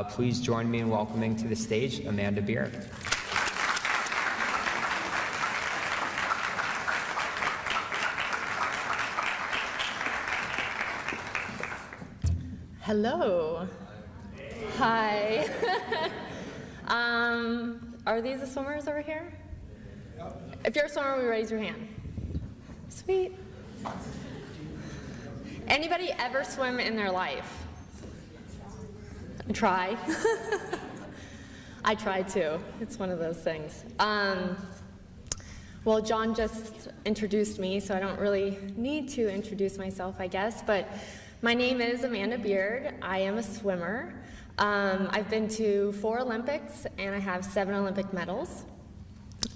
Please join me in welcoming to the stage Amanda Beard. Hello. Hi. Are these the swimmers over here? If you're a swimmer, will you raise your hand? Sweet. Anybody ever swim in their life? Try. I try too. It's one of those things. Well, John just introduced me, so I don't really need to introduce myself, I guess. But my name is Amanda Beard. I am a swimmer. I've been to 4 Olympics, and I have 7 Olympic medals.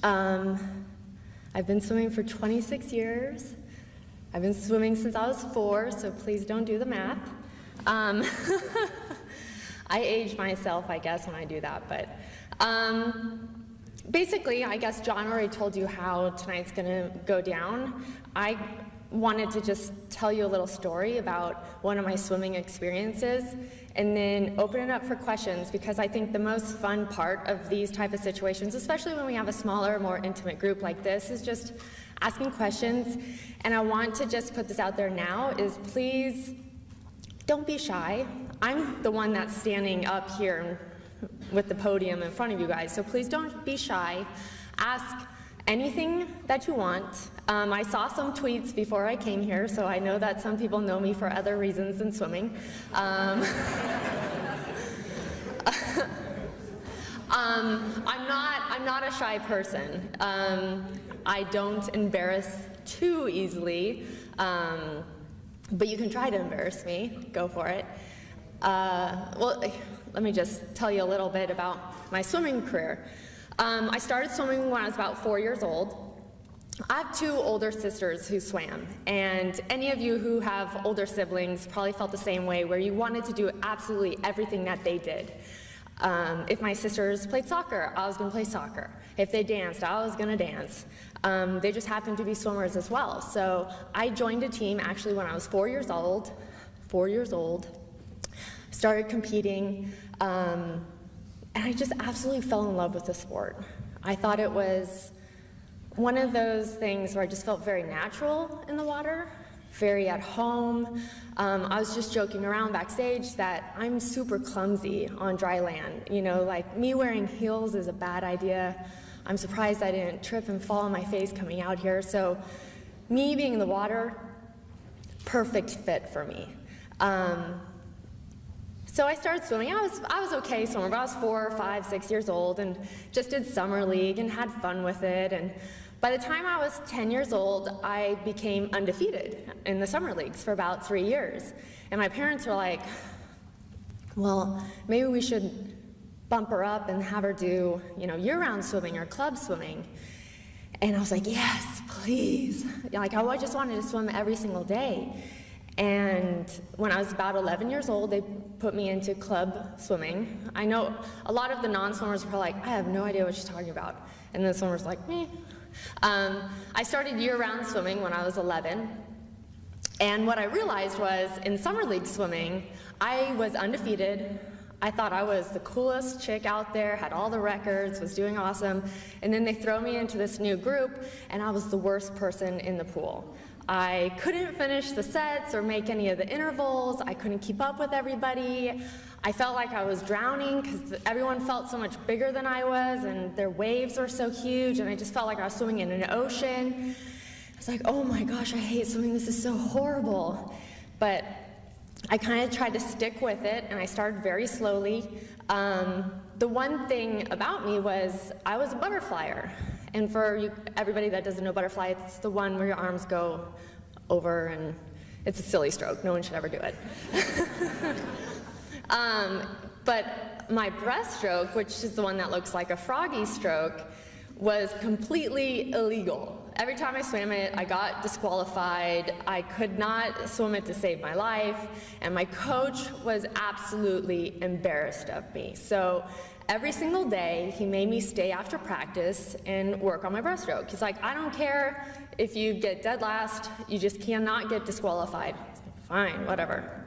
I've been swimming for 26 years. I've been swimming since I was 4, so please don't do the math. I age myself, I guess, when I do that, but basically, I guess John already told you how tonight's gonna go down. I wanted to just tell you a little story about one of my swimming experiences and then open it up for questions, because I think the most fun part of these type of situations, especially when we have a smaller, more intimate group like this, is just asking questions. And I want to just put this out there now, is please don't be shy. I'm the one that's standing up here with the podium in front of you guys, so please don't be shy. Ask anything that you want. I saw some tweets before I came here, so I know that some people know me for other reasons than swimming. I'm not a shy person. I don't embarrass too easily, but you can try to embarrass me. Go for it. Well, let me just tell you a little bit about my swimming career. I started swimming when I was about 4 years old. I have 2 older sisters who swam, and any of you who have older siblings probably felt the same way, where you wanted to do absolutely everything that they did. If my sisters played soccer, I was going to play soccer. If they danced, I was going to dance. They just happened to be swimmers as well. So I joined a team actually when I was 4 years old. 4 years old. Started competing, and I just absolutely fell in love with the sport. I thought it was one of those things where I just felt very natural in the water, very at home. I was just joking around backstage that I'm super clumsy on dry land. You know, like, me wearing heels is a bad idea. I'm surprised I didn't trip and fall on my face coming out here. So me being in the water, perfect fit for me. So I started swimming. I was okay swimming, but I was 4, 5, 6 years old and just did summer league and had fun with it. And by the time I was 10 years old, I became undefeated in the summer leagues for about 3 years. And my parents were like, well, maybe we should bump her up and have her do, you know, year-round swimming or club swimming. And I was like, yes, please. Like, I just wanted to swim every single day. And when I was about 11 years old, they put me into club swimming. I know a lot of the non-swimmers were like, I have no idea what she's talking about. And the swimmers were like, meh. I started year-round swimming when I was 11. And what I realized was, in summer league swimming, I was undefeated. I thought I was the coolest chick out there, had all the records, was doing awesome. And then they throw me into this new group, and I was the worst person in the pool. I couldn't finish the sets or make any of the intervals. I couldn't keep up with everybody. I felt like I was drowning because everyone felt so much bigger than I was, and their waves were so huge, and I just felt like I was swimming in an ocean. I was like, oh my gosh, I hate swimming. This is so horrible. But I kind of tried to stick with it, and I started very slowly. The one thing about me was I was a butterflyer. And for everybody that doesn't know butterfly, it's the one where your arms go over, and it's a silly stroke. No one should ever do it. But my breaststroke, which is the one that looks like a froggy stroke, was completely illegal. Every time I swam it, I got disqualified. I could not swim it to save my life, and my coach was absolutely embarrassed of me. So every single day, he made me stay after practice and work on my breaststroke. He's like, I don't care if you get dead last, you just cannot get disqualified. Fine, whatever.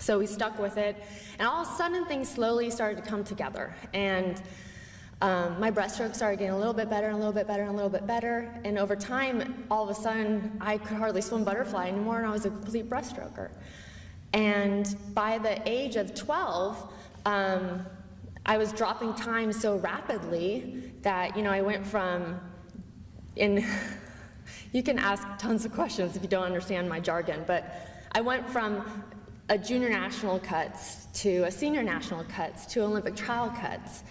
So we stuck with it, and all of a sudden things slowly started to come together. And my breaststroke started getting a little bit better, and a little bit better, and a little bit better. And over time, all of a sudden, I could hardly swim butterfly anymore, and I was a complete breaststroker. And by the age of 12, I was dropping time so rapidly that, I went from, you can ask tons of questions if you don't understand my jargon, but I went from a junior national cuts to a senior national cuts to Olympic trial cuts.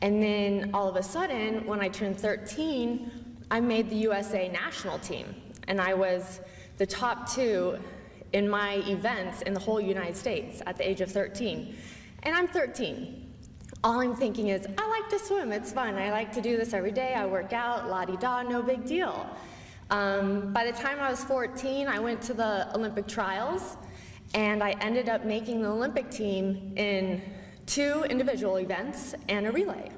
And then all of a sudden, when I turned 13, I made the USA national team. And I was the top 2 in my events in the whole United States at the age of 13. And I'm 13. All I'm thinking is, I like to swim, it's fun. I like to do this every day, I work out, la-di-da, no big deal. By the time I was 14, I went to the Olympic trials, and I ended up making the Olympic team in 2 individual events and a relay.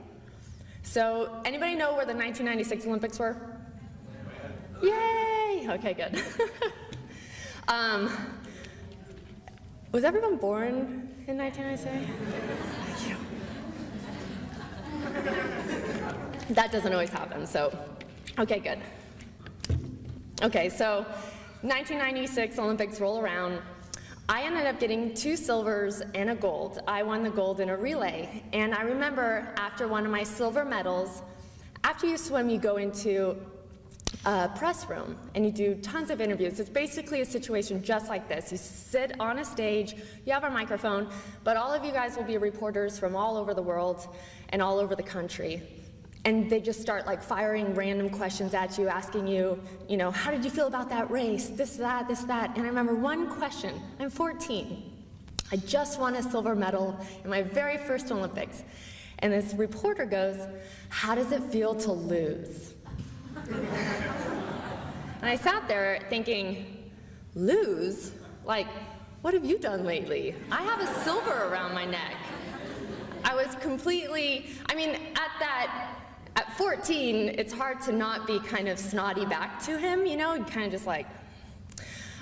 So, anybody know where the 1996 Olympics were? Yay! Okay, good. Was everyone born in 1996? Thank you. That doesn't always happen, so, okay, good. Okay, so 1996 Olympics roll around. I ended up getting 2 silvers and a gold. I won the gold in a relay. And I remember after one of my silver medals, after you swim, you go into a press room and you do tons of interviews. It's basically a situation just like this. You sit on a stage, you have a microphone, but all of you guys will be reporters from all over the world and all over the country. And they just start like firing random questions at you, asking you, how did you feel about that race? This, that, this, that. And I remember one question. I'm 14. I just won a silver medal in my very first Olympics. And this reporter goes, how does it feel to lose? And I sat there thinking, lose? Like, what have you done lately? I have a silver around my neck. I was completely, at 14, it's hard to not be kind of snotty back to him, kind of just like,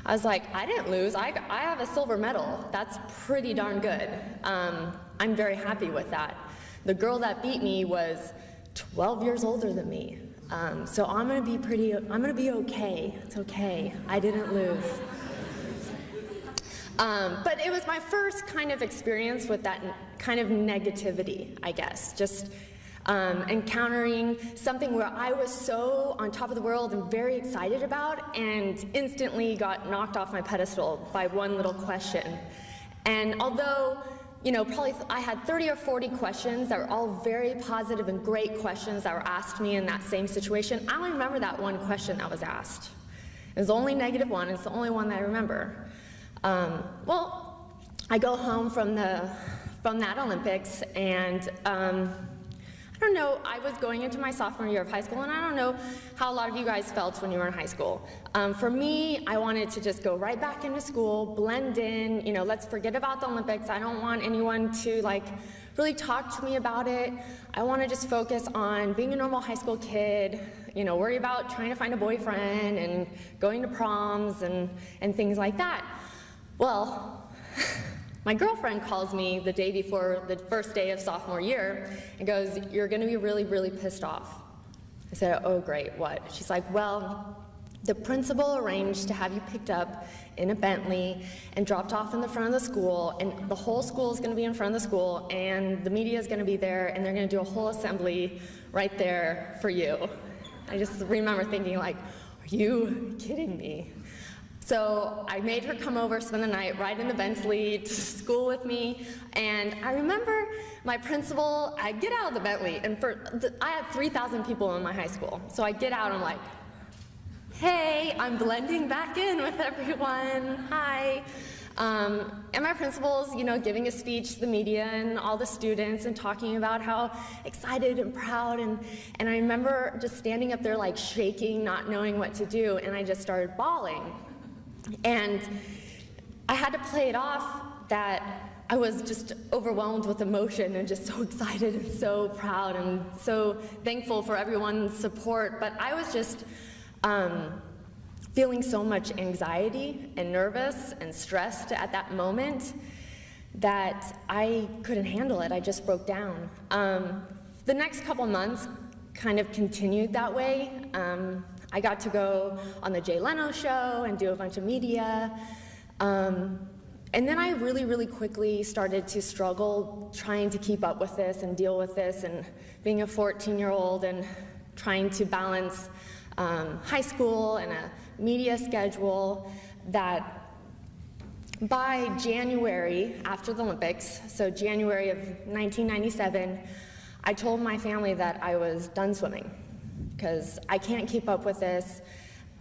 I was like, I didn't lose, I have a silver medal. That's pretty darn good. I'm very happy with that. The girl that beat me was 12 years older than me. So I'm gonna be okay, it's okay, I didn't lose. But it was my first kind of experience with that kind of negativity, I guess, just encountering something where I was so on top of the world and very excited about, and instantly got knocked off my pedestal by one little question. And although, probably I had 30 or 40 questions that were all very positive and great questions that were asked me in that same situation, I only remember that one question that was asked. It was the only negative one, it's the only one that I remember. Well, I go home from that Olympics, and I don't know, I was going into my sophomore year of high school, and I don't know how a lot of you guys felt when you were in high school. For me, I wanted to just go right back into school, blend in, let's forget about the Olympics. I don't want anyone to really talk to me about it. I want to just focus on being a normal high school kid, worry about trying to find a boyfriend and going to proms and things like that. Well, my girlfriend calls me the day before the first day of sophomore year and goes, you're gonna be really, really pissed off. I said, oh great, what? She's like, well, the principal arranged to have you picked up in a Bentley and dropped off in the front of the school, and the whole school is gonna be in front of the school, and the media is gonna be there, and they're gonna do a whole assembly right there for you. I just remember thinking like, are you kidding me? So I made her come over, spend the night, ride in the Bentley to school with me, and I remember my principal, I get out of the Bentley, and I had 3,000 people in my high school, so I get out and I'm like, hey, I'm blending back in with everyone, hi. And my principal's, giving a speech to the media and all the students and talking about how excited and proud, and I remember just standing up there like shaking, not knowing what to do, and I just started bawling. And I had to play it off that I was just overwhelmed with emotion and just so excited and so proud and so thankful for everyone's support, but I was just feeling so much anxiety and nervous and stressed at that moment. that I couldn't handle it. I just broke down. The next couple months kind of continued that way. I got to go on the Jay Leno show and do a bunch of media. And then I really, really quickly started to struggle trying to keep up with this and deal with this, and being a 14-year-old and trying to balance high school and a media schedule. That by January, after the Olympics, so January of 1997, I told my family that I was done swimming because I can't keep up with this.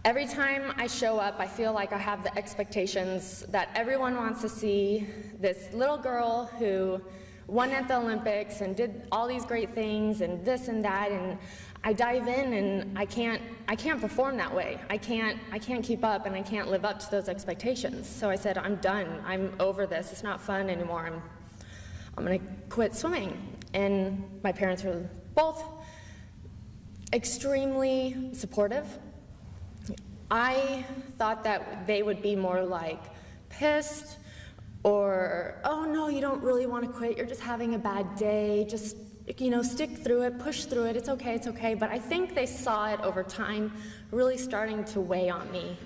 Every time I show up, I feel like I have the expectations that everyone wants to see this little girl who won at the Olympics and did all these great things and this and that, and I dive in and I can't perform that way. I can't keep up, and I can't live up to those expectations. So I said, I'm done. I'm over this. It's not fun anymore. I'm gonna quit swimming. And my parents were both extremely supportive. I thought that they would be more like pissed, or, oh no, you don't really want to quit, you're just having a bad day, just, you know, stick through it, push through it, it's okay. But I think they saw it over time really starting to weigh on me.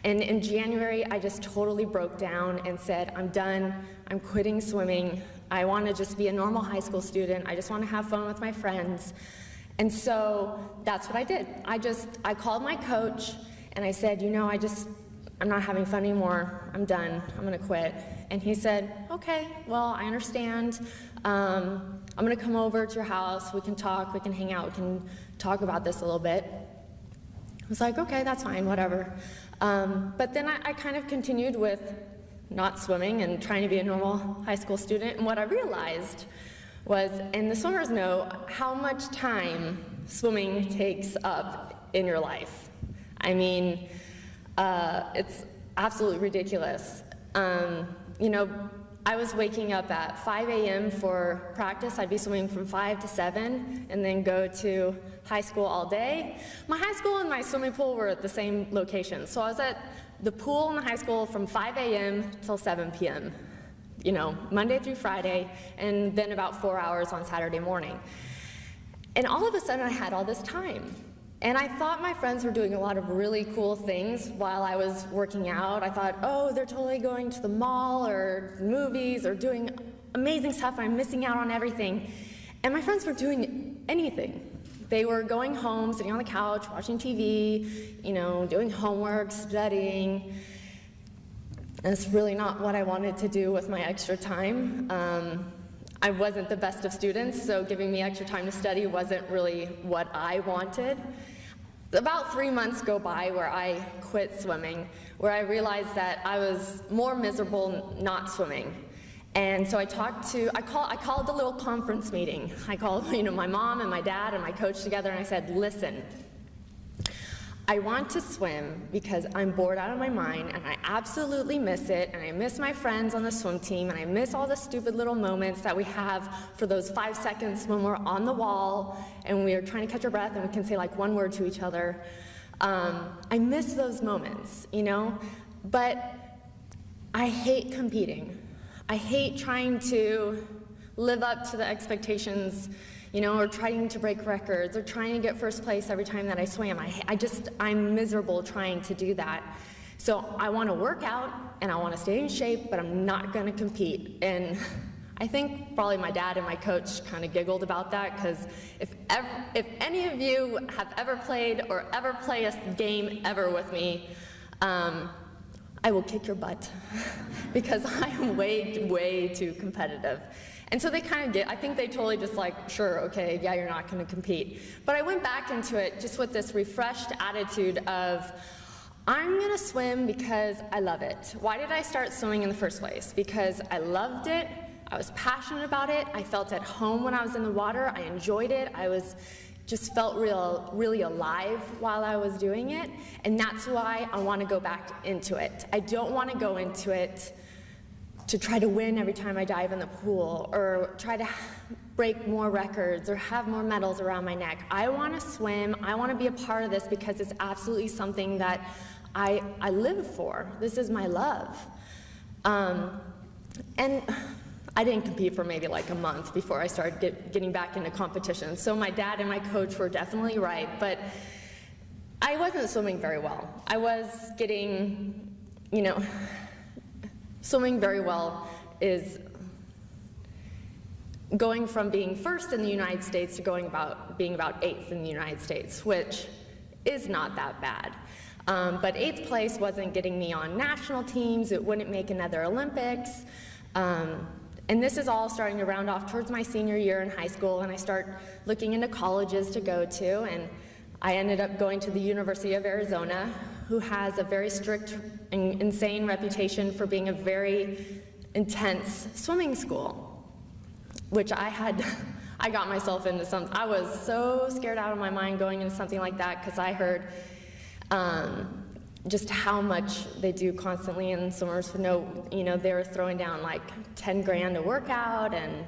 And in January, I just totally broke down and said, I'm done, I'm quitting swimming, I want to just be a normal high school student, I just want to have fun with my friends. And so that's what I did. I called my coach, and I said, you know, I'm not having fun anymore. I'm done. I'm going to quit. And he said, okay, well, I understand. I'm going to come over to your house. We can talk. We can hang out. We can talk about this a little bit. I was like, okay, that's fine, whatever. But then I kind of continued with not swimming and trying to be a normal high school student. And what I realized was, and the swimmers know how much time swimming takes up in your life. I mean, it's absolutely ridiculous. You know, I was waking up at 5 a.m. for practice. I'd be swimming from 5 to 7 and then go to high school all day. My high school and my swimming pool were at the same location. So I was at the pool in the high school from 5 a.m. till 7 p.m., you know, Monday through Friday, and then about 4 hours on Saturday morning. And all of a sudden I had all this time. And I thought my friends were doing a lot of really cool things while I was working out. I thought, oh, they're totally going to the mall or movies or doing amazing stuff. I'm missing out on everything. And my friends weren't doing anything. They were going home, sitting on the couch, watching TV, you know, doing homework, studying. And it's really not what I wanted to do with my extra time. I wasn't the best of students, so giving me extra time to study wasn't really what I wanted. About 3 months go by where I quit swimming, where I realized that I was more miserable not swimming. And so I called a little conference meeting. I called, you know, my mom and my dad and my coach together, and I said, listen, I want to swim because I'm bored out of my mind, and I absolutely miss it, and I miss my friends on the swim team, and I miss all the stupid little moments that we have for those 5 seconds when we're on the wall and we're trying to catch our breath and we can say like one word to each other. I miss those moments, you know, but I hate competing. I hate trying to live up to the expectations, you know, or trying to break records, or trying to get first place every time that I swam. I'm miserable trying to do that. So I want to work out, and I want to stay in shape, but I'm not going to compete. And I think probably my dad and my coach kind of giggled about that, because if any of you have ever played or ever play a game ever with me, I will kick your butt, because I am way, way too competitive. And so they kind of I think they totally just like, sure, okay, yeah, you're not going to compete. But I went back into it just with this refreshed attitude of, I'm going to swim because I love it. Why did I start swimming in the first place? Because I loved it, I was passionate about it, I felt at home when I was in the water, I enjoyed it, just felt really alive while I was doing it, and that's why I want to go back into it. I don't want to go into it to try to win every time I dive in the pool, or try to break more records, or have more medals around my neck. I want to swim, I want to be a part of this because it's absolutely something that I live for. This is my love. And I didn't compete for maybe like a month before I started getting back into competition. So my dad and my coach were definitely right, but I wasn't swimming very well. I was getting, swimming very well is going from being first in the United States to being about 8th in the United States, which is not that bad. But 8th place wasn't getting me on national teams. It wouldn't make another Olympics. And this is all starting to round off towards my senior year in high school, and I start looking into colleges to go to, and I ended up going to the University of Arizona, who has a very strict and insane reputation for being a very intense swimming school, which I got myself into something. I was so scared out of my mind going into something like that because I heard just how much they do constantly in swimmers for they were throwing down like 10 grand a workout and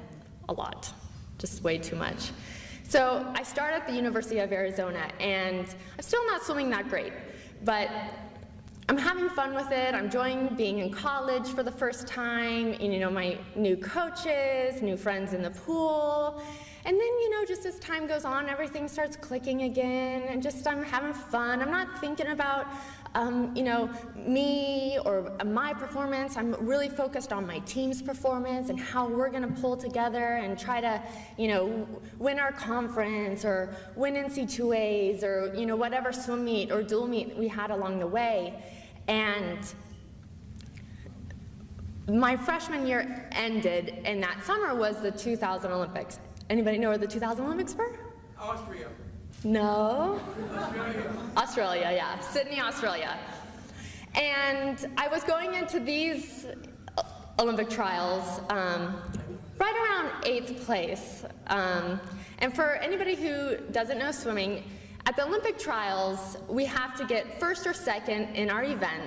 a lot, just way too much. So I start at the University of Arizona, and I'm still not swimming that great, but I'm having fun with it. I'm enjoying being in college for the first time, my new coaches, new friends in the pool. And then, just as time goes on, everything starts clicking again, and just I'm having fun. I'm not thinking about, me or my performance. I'm really focused on my team's performance and how we're going to pull together and try to, win our conference or win NC2As or, whatever swim meet or dual meet we had along the way. And my freshman year ended, and that summer was the 2000 Olympics. Anybody know where the 2000 Olympics were? Austria. No? Australia. Australia, yeah. Sydney, Australia. And I was going into these Olympic trials right around 8th place. And for anybody who doesn't know swimming, at the Olympic trials, we have to get first or second in our event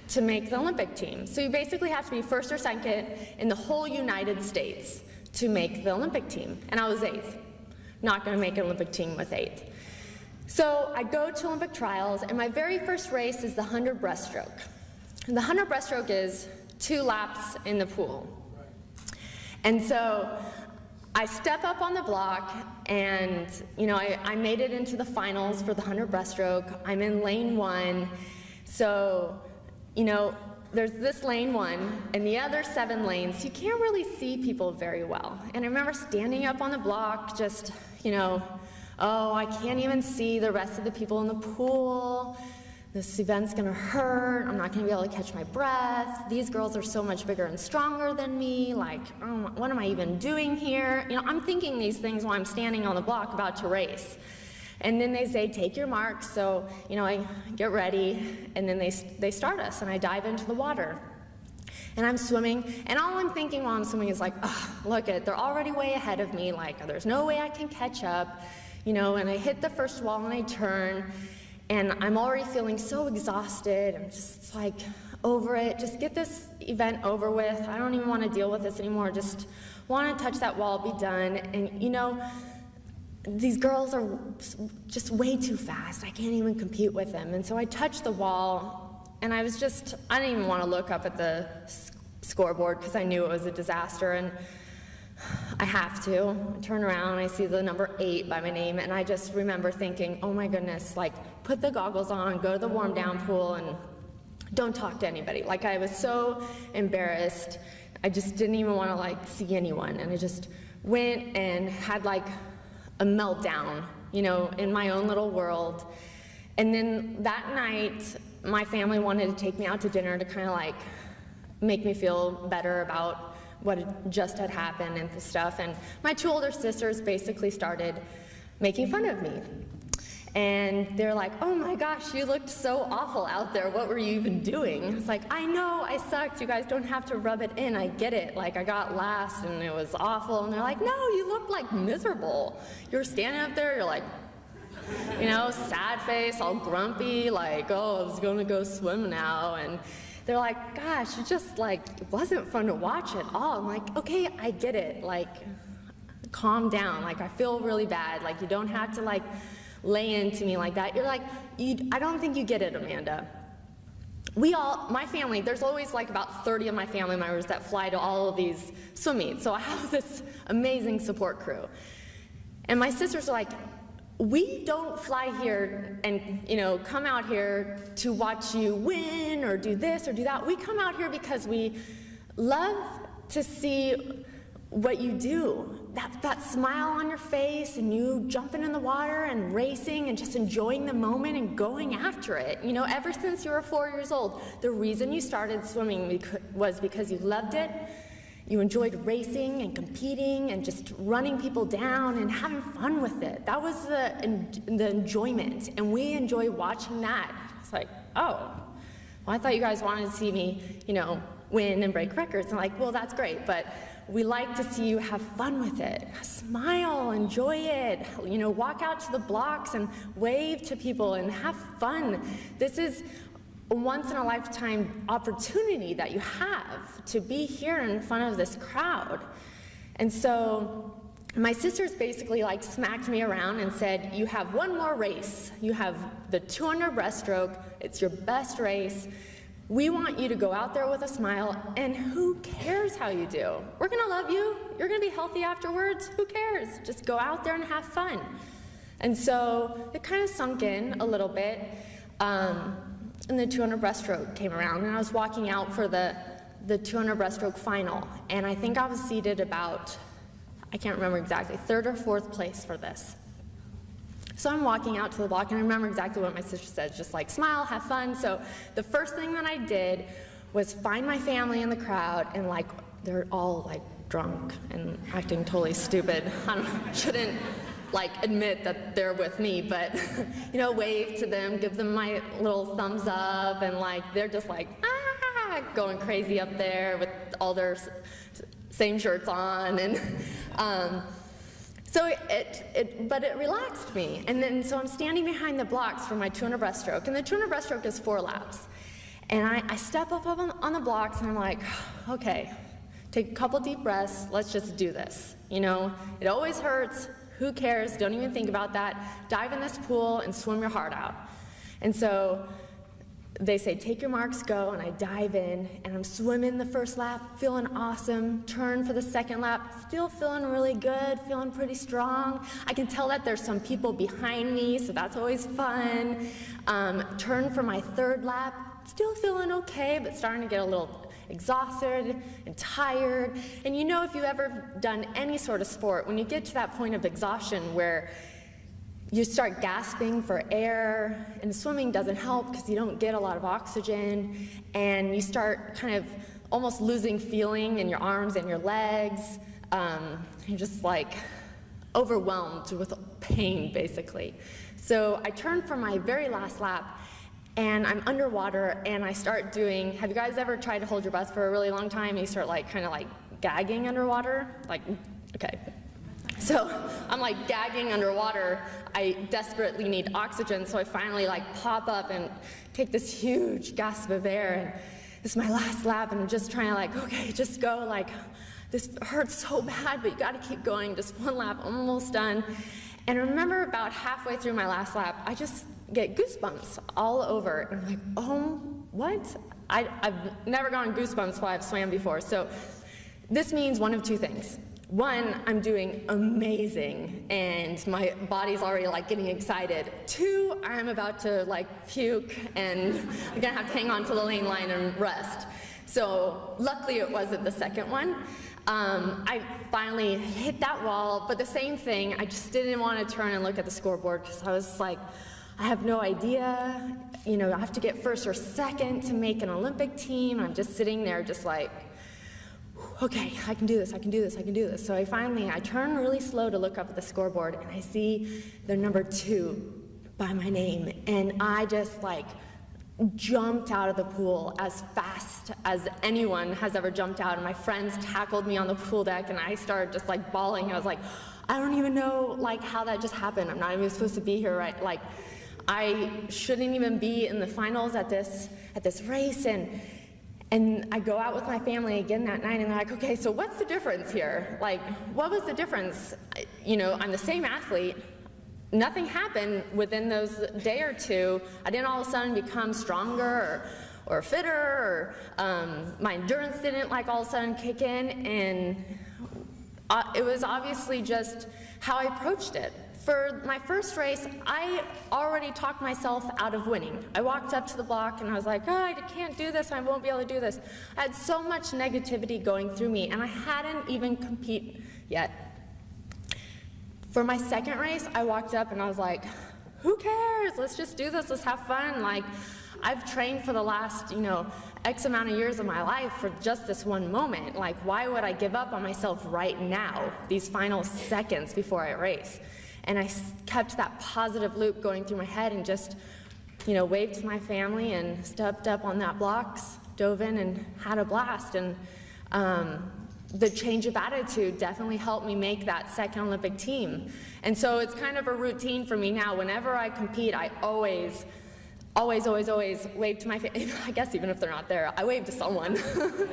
to make the Olympic team. So you basically have to be first or second in the whole United States to make the Olympic team. And I was 8th. Not going to make an Olympic team with 8th. So I go to Olympic trials, and my very first race is the 100 breaststroke. And the 100 breaststroke is 2 laps in the pool. And so I step up on the block, and I made it into the finals for the 100 breaststroke. I'm in lane 1. So, there's this lane 1, and the other 7 lanes, you can't really see people very well. And I remember standing up on the block, just, oh, I can't even see the rest of the people in the pool. This event's gonna hurt. I'm not gonna be able to catch my breath. These girls are so much bigger and stronger than me. Like, oh, what am I even doing here? I'm thinking these things while I'm standing on the block about to race. And then they say, take your marks. So, I get ready, and then they start us, and I dive into the water. And I'm swimming, and all I'm thinking while I'm swimming is like, oh, look they're already way ahead of me. Like, there's no way I can catch up. And I hit the first wall, and I turn, and I'm already feeling so exhausted. I'm just like over it. Just get this event over with. I don't even want to deal with this anymore. Just want to touch that wall, be done. And these girls are just way too fast. I can't even compete with them. And so I touched the wall, and I didn't even want to look up at the scoreboard because I knew it was a disaster. And I have to. I turn around, I see the number 8 by my name, and I just remember thinking, oh my goodness, like, put the goggles on, go to the warm down pool, and don't talk to anybody. Like, I was so embarrassed. I just didn't even want to see anyone. And I just went and had a meltdown, in my own little world. And then that night, my family wanted to take me out to dinner to kind of make me feel better about what just had happened and stuff. And my 2 older sisters basically started making fun of me. And they're like, oh my gosh, you looked so awful out there. What were you even doing? It's like, I know, I sucked. You guys don't have to rub it in. I get it. I got last and it was awful. And they're like, no, you look miserable. You're standing up there, you're sad face, all grumpy, oh, I was going to go swim now. And they're like, gosh, it just it wasn't fun to watch at all. I'm like, okay, I get it. Calm down. I feel really bad. You don't have to lay into me like that. You're I don't think you get it, Amanda. my family, there's always like about 30 of my family members that fly to all of these swim meets. So I have this amazing support crew. And my sisters are like, we don't fly here and, come out here to watch you win or do this or do that. We come out here because we love to see what you do. That smile on your face and you jumping in the water and racing and just enjoying the moment and going after it. Ever since you were 4 years old, the reason you started swimming was because you loved it. You enjoyed racing and competing and just running people down and having fun with it. That was the enjoyment, and we enjoy watching that. It's like, oh, well, I thought you guys wanted to see me, win and break records. And I'm like, well, that's great, but we like to see you have fun with it. Smile, enjoy it, walk out to the blocks and wave to people and have fun. This is a once-in-a-lifetime opportunity that you have to be here in front of this crowd. And so my sisters basically smacked me around and said, you have one more race. You have the 200 breaststroke. It's your best race. We want you to go out there with a smile, and who cares how you do? We're gonna love you. You're gonna be healthy afterwards. Who cares? Just go out there and have fun. And so it kind of sunk in a little bit. And the 200 breaststroke came around, and I was walking out for the 200 breaststroke final, and I think I was seated about, I can't remember exactly, 3rd or 4th place for this. So I'm walking out to the block, and I remember exactly what my sister said, just smile, have fun. So the first thing that I did was find my family in the crowd, and they're all drunk and acting totally stupid. I shouldn't admit that they're with me, but wave to them, give them my little thumbs up, and they're just going crazy up there with all their same shirts on, and so but it relaxed me. And then so I'm standing behind the blocks for my 200 breaststroke, and the 200 breaststroke is 4 laps, and I step up on the blocks, and I'm like, okay, take a couple deep breaths, let's just do this. It always hurts. Who cares? Don't even think about that. Dive in this pool and swim your heart out. And so they say, take your marks, go, and I dive in, and I'm swimming the first lap, feeling awesome. Turn for the second lap, still feeling really good, feeling pretty strong. I can tell that there's some people behind me, so that's always fun. Turn for my 3rd lap, still feeling okay, but starting to get a little exhausted and tired. And if you've ever done any sort of sport, when you get to that point of exhaustion where you start gasping for air, and swimming doesn't help because you don't get a lot of oxygen, and you start kind of almost losing feeling in your arms and your legs. You're just overwhelmed with pain, basically. So I turn for my very last lap, and I'm underwater, and I start doing, have you guys ever tried to hold your breath for a really long time, and you start kind of gagging underwater? Okay. So I'm gagging underwater. I desperately need oxygen, so I finally pop up and take this huge gasp of air, and this is my last lap, and I'm just trying to okay, just go, this hurts so bad, but you gotta keep going, just 1 lap, almost done. And I remember about halfway through my last lap, I just get goosebumps all over. And I'm like, oh, what? I've never gotten goosebumps while I've swam before. So this means one of 2 things. 1, I'm doing amazing, and my body's already getting excited. 2, I'm about to puke, and I'm gonna have to hang on to the lane line and rest. So luckily it wasn't the second one. I finally hit that wall, but the same thing, I just didn't want to turn and look at the scoreboard because I was I have no idea, I have to get 1st or 2nd to make an Olympic team. I'm just sitting there just okay, I can do this, I can do this, I can do this. So I turn really slow to look up at the scoreboard, and I see the number 2 by my name, and I just jumped out of the pool as fast as anyone has ever jumped out, and my friends tackled me on the pool deck, and I started just bawling. I was I don't even know how that just happened. I'm not even supposed to be here, right? I shouldn't even be in the finals at this race, and I go out with my family again that night, and they're okay, so what's the difference here? What was the difference? I'm the same athlete. Nothing happened within those day or two. I didn't all of a sudden become stronger or fitter, or my endurance didn't like all of a sudden kick in, and it was obviously just how I approached it. For my first race, I already talked myself out of winning. I walked up to the block and I was like, oh, I can't do this, I won't be able to do this. I had so much negativity going through me, and I hadn't even competed yet. For my second race, I walked up and I was like, who cares? Let's just do this, let's have fun. Like, I've trained for the last, X amount of years of my life for just this one moment. Like, why would I give up on myself right now, these final seconds before I race? And I kept that positive loop going through my head and just, waved to my family and stepped up on that blocks, dove in and had a blast. And the change of attitude definitely helped me make that second Olympic team. And so it's kind of a routine for me now. Whenever I compete, I always wave to my family. I guess even if they're not there, I wave to someone.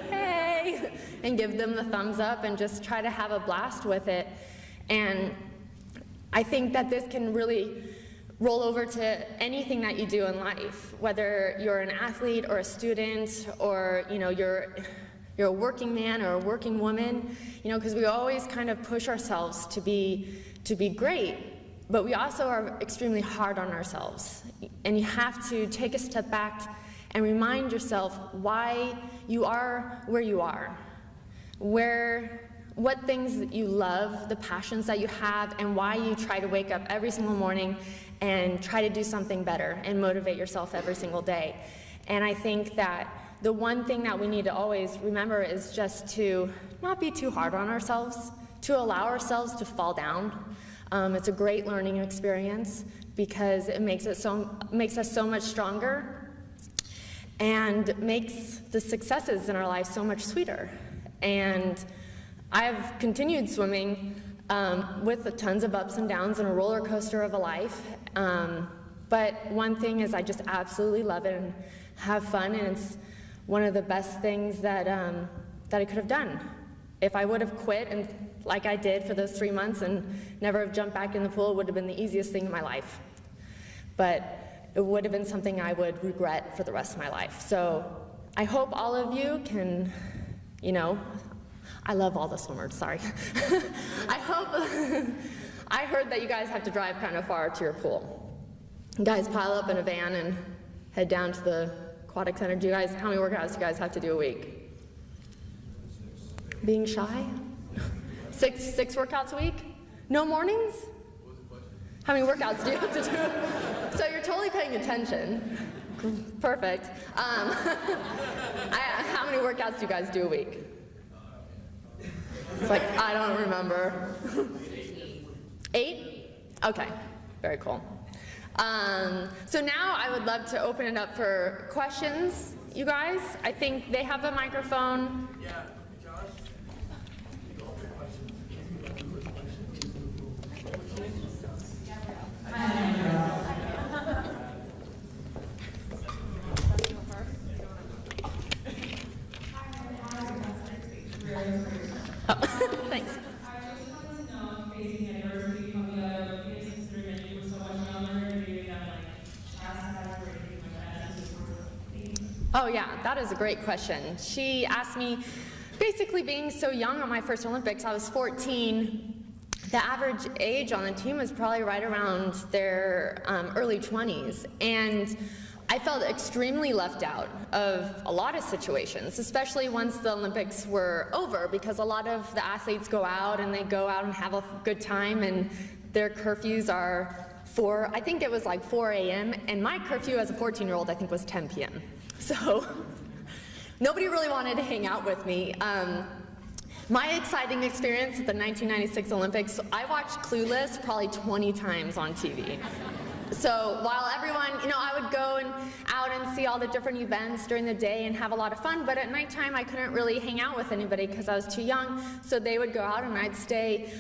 Hey! And give them the thumbs up and just try to have a blast with it. And I think that this can really roll over to anything that you do in life, whether you're an athlete or a student, or you're a working man or a working woman, because we always kind of push ourselves to be great, but we also are extremely hard on ourselves. And you have to take a step back and remind yourself why you are where you are, what things that you love, the passions that you have, and why you try to wake up every single morning and try to do something better and motivate yourself every single day. And I think that the one thing that we need to always remember is just to not be too hard on ourselves, to allow ourselves to fall down. It's a great learning experience because it makes us so much stronger and makes the successes in our life so much sweeter. And I've continued swimming with tons of ups and downs and a roller coaster of a life. But one thing is I just absolutely love it and have fun, and it's one of the best things that I could have done. If I would have quit, and like I did for those 3 months and never have jumped back in the pool, it would have been the easiest thing in my life. But it would have been something I would regret for the rest of my life. So I hope all of you can, I love all the swimmers, sorry. I heard that you guys have to drive kind of far to your pool. You guys pile up in a van and head down to the aquatic center. How many workouts do you guys have to do a week? Being shy? Six workouts a week? No mornings? How many workouts do you have to do? So you're totally paying attention. Perfect. How many workouts do you guys do a week? It's like, I don't remember. 8? Okay, very cool. So now I would love to open it up for questions, you guys. I think they have a microphone. Yeah, Josh. Thanks. Oh yeah, that is a great question. She asked me, basically being so young on my first Olympics, I was 14, the average age on the team was probably right around their early 20s, and I felt extremely left out of a lot of situations, especially once the Olympics were over, because a lot of the athletes go out and they go out and have a good time, and their curfews are I think it was like 4 a.m., and my curfew as a 14-year-old I think was 10 p.m. So nobody really wanted to hang out with me. My exciting experience at the 1996 Olympics, I watched Clueless probably 20 times on TV. So while everyone, I would go out and see all the different events during the day and have a lot of fun, but at nighttime I couldn't really hang out with anybody because I was too young, so they would go out and I'd stay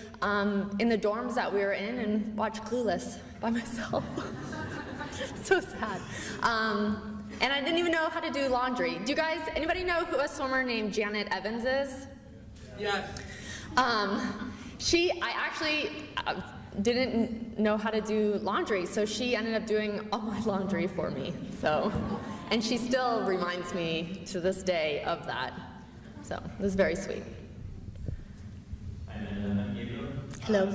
in the dorms that we were in and watch Clueless by myself. So sad. And I didn't even know how to do laundry. Do you guys, anybody know who a swimmer named Janet Evans is? Yes. I actually didn't know how to do laundry, so she ended up doing all my laundry for me. So, and she still reminds me to this day of that. So it was very sweet. Hello.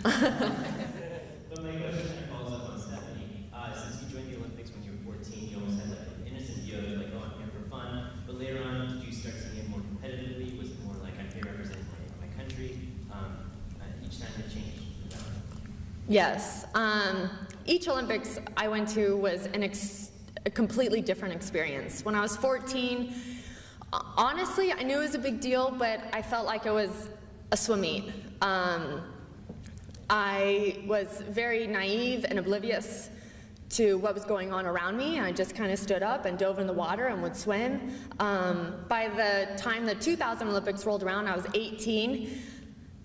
But my question kind of follows up on Stephanie. Since you joined the Olympics when you were 14, you almost had like an innocent view of like, oh, I'm here for fun. But later on, did you start seeing it more competitively? Was it more like I'm here representing my country? Each time it changed. Yes. Each Olympics I went to was a completely different experience. When I was 14, honestly, I knew it was a big deal, but I felt like it was a swim meet. I was very naive and oblivious to what was going on around me. I just kind of stood up and dove in the water and would swim. By the time the 2000 Olympics rolled around, I was 18,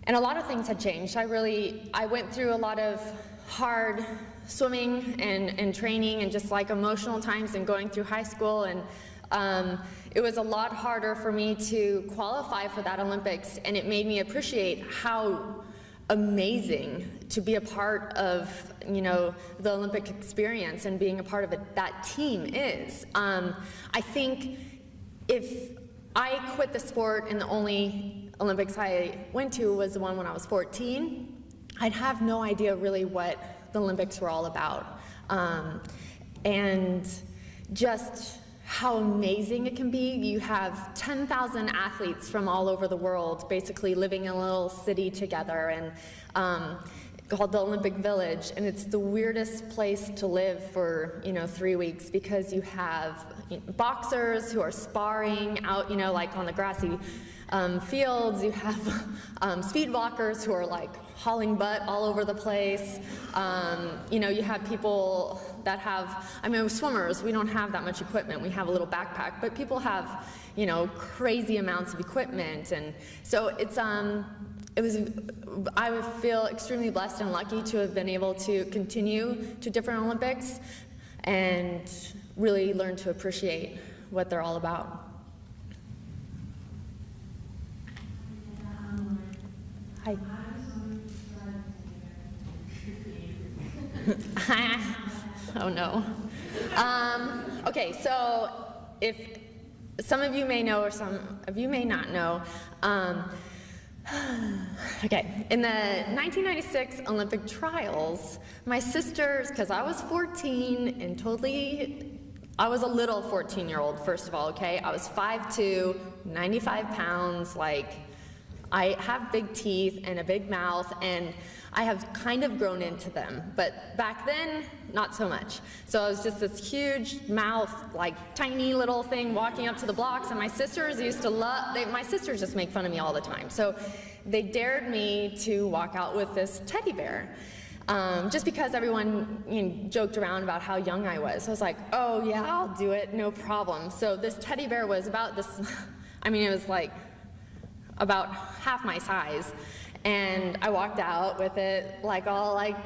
and a lot of things had changed. I went through a lot of hard swimming and training and just like emotional times and going through high school, and it was a lot harder for me to qualify for that Olympics, and it made me appreciate how amazing to be a part of, you know, the Olympic experience and being a part of that team is. I think if I quit the sport and the only Olympics I went to was the one when I was 14, I'd have no idea really what the Olympics were all about. And just how amazing it can be. You have 10,000 athletes from all over the world basically living in a little city together, and called the Olympic Village, and it's the weirdest place to live for 3 weeks, because you have boxers who are sparring out like on the grassy fields. You have speed walkers who are like hauling butt all over the place. You have people that have, swimmers, we don't have that much equipment. We have a little backpack, but people have, crazy amounts of equipment. And so I feel extremely blessed and lucky to have been able to continue to different Olympics and really learn to appreciate what they're all about. Hi. Oh no. Okay, so if some of you may know or some of you may not know, okay, in the 1996 Olympic trials, my sisters, because I was 14 and I was a little 14-year-old, first of all, okay? I was 5'2", 95 pounds, like, I have big teeth and a big mouth, and I have kind of grown into them, but back then, not so much. So I was just this huge mouth, like tiny little thing walking up to the blocks, and my sisters used to my sisters just make fun of me all the time. So they dared me to walk out with this teddy bear. Just because everyone joked around about how young I was. So I was like, oh yeah, I'll do it, no problem. So this teddy bear was about this, it was like about half my size. And I walked out with it like all like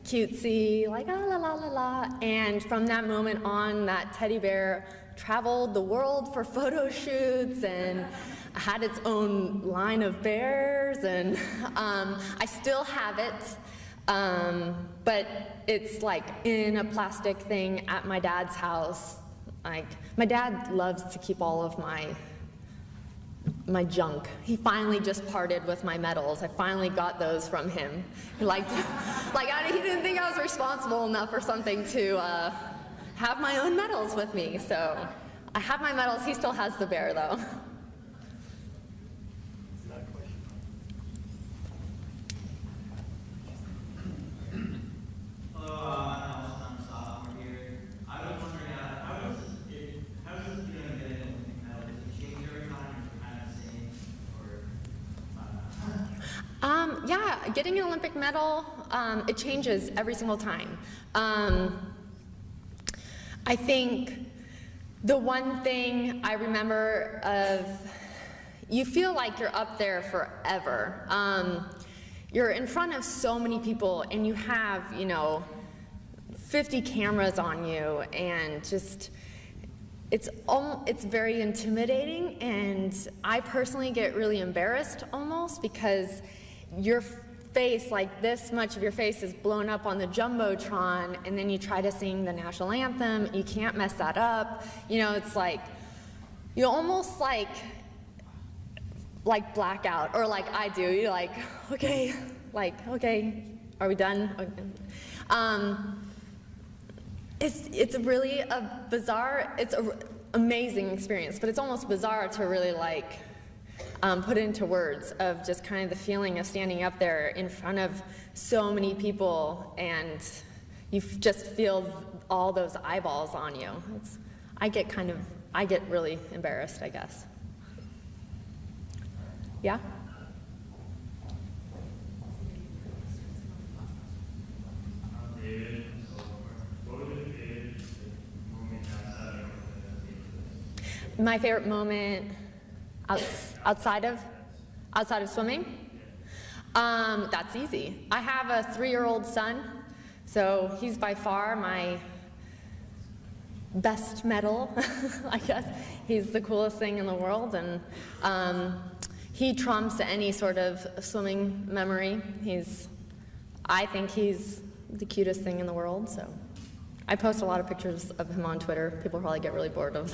cutesy, like ah la la la la. And from that moment on, that teddy bear traveled the world for photo shoots and had its own line of bears. And I still have it, but it's like in a plastic thing at my dad's house. Like, my dad loves to keep all of my junk. He finally just parted with my medals. I finally got those from him. He didn't think I was responsible enough or something to have my own medals with me. So I have my medals. He still has the bear, though. Yeah, getting an Olympic medal, it changes every single time. I think the one thing I remember you feel like you're up there forever. You're in front of so many people, and you have, 50 cameras on you, and just, it's very intimidating, and I personally get really embarrassed almost, because your face, like this much of your face, is blown up on the Jumbotron, and then you try to sing the national anthem, you can't mess that up. You know, it's like, you almost like blackout, or like I do. You're like, okay, are we done? Okay. It's really a bizarre, it's an amazing experience, but it's almost bizarre to really like put into words, of just kind of the feeling of standing up there in front of so many people, and you just feel all those eyeballs on you. I get really embarrassed, I guess. Yeah? My favorite moment outside of swimming? That's easy. I have a 3-year-old son, so he's by far my best medal, I guess. He's the coolest thing in the world, and he trumps any sort of swimming memory. I think he's the cutest thing in the world, so. I post a lot of pictures of him on Twitter. People probably get really bored of them.